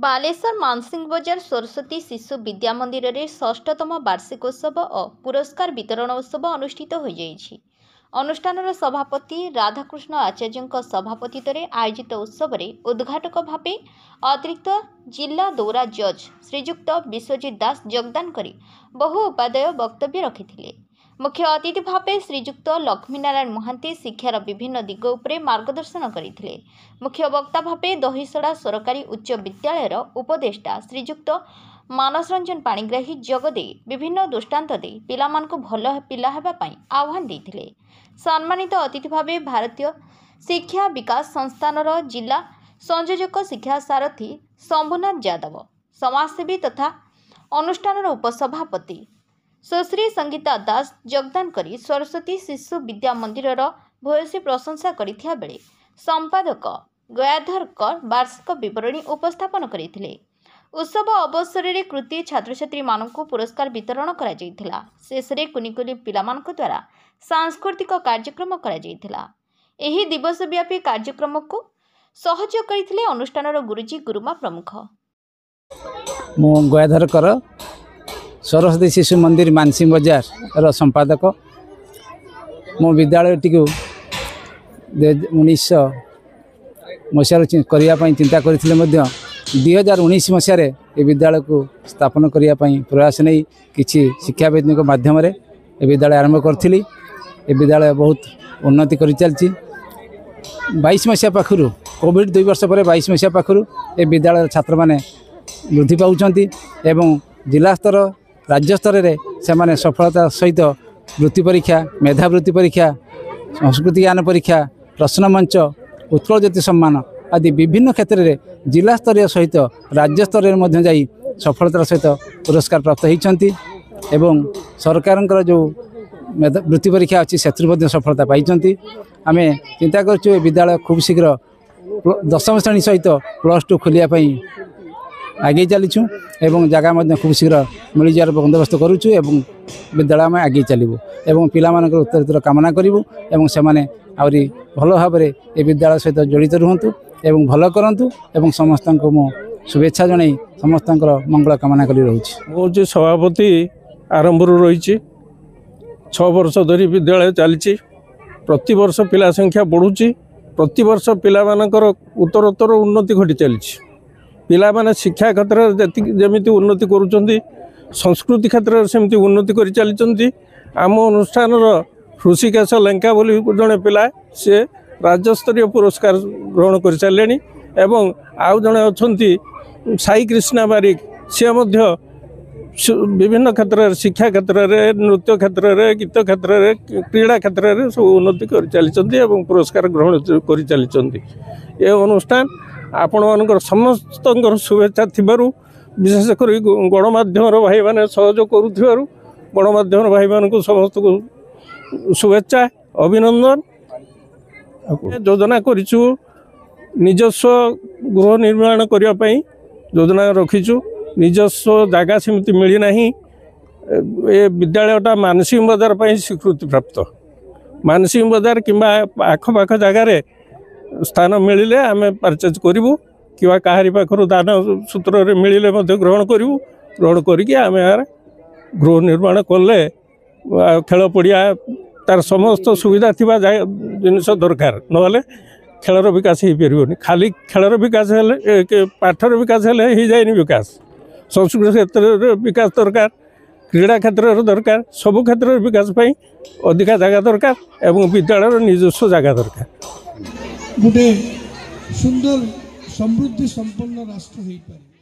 बालेश्वर मानसिंह बजार सरस्वती शिशु विद्या मंदिर रे षष्ठतम वार्षिकोत्सव और पुरस्कार वितरण उत्सव अनुष्ठित हो जाइछि। अनुष्ठान सभापति राधाकृष्ण आचार्य सभापतित्व में आयोजित उत्सव रे उद्घाटक भावे अतिरिक्त जिला दौरा जज श्रीजुक्त विश्वजित दास योगदान करी बहु उपादेय वक्तव्य रखिथिले। मुख्य अतिथि भावे श्रीजुक्त लक्ष्मीनारायण महांती शिक्षार विभिन्न दिग उपरे मार्गदर्शन करथिले। मुख्य वक्ता भावे दहीसड़ा सरकारी उच्च विद्यालयर उपदेष्टा श्रीजुक्त मानस रंजन पाणिग्राही जगदे विभिन्न दृष्टांत दे पिलामानकु भल पिला हेबा पई आह्वान देथिले। सम्मानित अतिथि भावे भारतीय शिक्षा विकास संस्थानर जिला संयोजक शिक्षा सारथी शंभुनाथ यादव, समाजसेवी तथा अनुष्ठानर उपसभापति सुश्री संगीता दास योगदान करी सरस्वती शिशु विद्या मंदिर भूयसी प्रशंसा करिथिया बेले संपादक गयाधर कर वार्षिक विवरणी उपस्थापन करथिले। उत्सव अवसर में कृति छात्र छात्री मानकु पुरस्कार वितरण करा जायथिला। शेष रे कुनिकुनि पिलामानक द्वारा सांस्कृतिक कार्यक्रम करा जायथिला। एही दिवस व्यापी कार्यक्रम को सहयोग करथिले अनुष्ठानर गुरुजी गुरुमा प्रमुख। मो गयाधर कर सरस्वती शिशु मंदिर मानसिंह बजार संपादक। मो विद्यालय टी 1900 मसीह करने चिंता करते 2019 मसीह ये विद्यालय को स्थापन करने प्रयास नहीं किसी शिक्षाविद माध्यम विद्यालय आरंभ करी। ये विद्यालय बहुत उन्नति कर चलती। 22 मसीहा पाखु कोविड 2 वर्ष पर 22 मसीहा पाखु ये विद्यालय छात्र मैंने वृद्धि पाँच एवं जिला स्तर राज्य स्तर में से सफलता सहित वृत्ति परीक्षा, मेधावृत्ति परीक्षा, संस्कृति ज्ञान परीक्षा, प्रश्न मंच, उत्कल ज्योति सम्मान आदि विभिन्न क्षेत्र में जिला स्तरीय सहित राज्य स्तर में जाई सफलतार सहित पुरस्कार प्राप्त होती। एवं सरकार जो वृत्ति परीक्षा अच्छी से सफलता पाई। आम चिंता कर विद्यालय खूब शीघ्र 10वीं श्रेणी सहित +2 खोलियापाई आगे चलीचु एवं जगह खूब शीघ्र मिल जार बंदोबस्त करुचु एवं विद्यालय में आगे चलू एवं पिला उत्तरोत्तर कामना करूँ एवं से आहरी भल भाव में ये विद्यालय सहित जड़ित रुहतु एवं भल करंतु एवं समस्त को मो शुभेच्छा जन समस्त मंगल कामना करी रोचे। सभापति आरंभ रही 6 वर्ष धरी विद्यालय चली प्रति वर्ष पिला संख्या बढ़ुची। प्रति वर्ष पिला मानकर उत्तरोत्तर उन्नति घटी चली। पिला माने शिक्षा क्षेत्र में जमी उन्नति करुँच संस्कृति क्षेत्र में सेमती उन्नति कर चली। आम अनुष्ठान ऋषिकेश लेंका बोली जड़े पिला सी राज्यस्तरीय पुरस्कार ग्रहण कर सारे एवं आउ जड़े अच्छा साई कृष्णा बारिक सी विभिन्न क्षेत्र शिक्षा क्षेत्र में नृत्य क्षेत्र में गीत क्षेत्र में क्रीड़ा क्षेत्र में सब उन्नति कर चली पुरस्कार ग्रहण कर चली। ये अनुष्ठान आपण मानकर समस्त शुभेच्छा थिबारु विशेषकर गणमाध्यम भाई मैंने सहयोग करुथिबारु गणमाध्यम भाई मान समस्त को शुभेच्छा अभिनंदन। योजना करिछु निजस्व गृह निर्माण करने योजना रखीचु। निजस्व जगह सेमती मिली नहीं। ये विद्यालयटा मानसिंह बजार पर स्वीकृति प्राप्त। मानसिंह बजार किंबा आखपाख जगार स्थान मिले आम परचेज करूँ कि कहारी पाखर दान सूत्र मिले ग्रहण करूँ। ग्रहण करके आम यार गृह निर्माण कले खेल पड़िया तार समस्त सुविधा थी जिनस दरकार ना खेलर विकास हो पार। खाली खेलर विकास पाठर विकास हो जाए विकास संस्कृति क्षेत्र विकास दरकार, क्रीड़ा क्षेत्र दरकार, सबु क्षेत्र विकास अधिका जगह दरकार एवं विद्यालय निजस्व जगह दरकार। गोटे सुंदर समृद्धि संपन्न राष्ट्र हो पारे।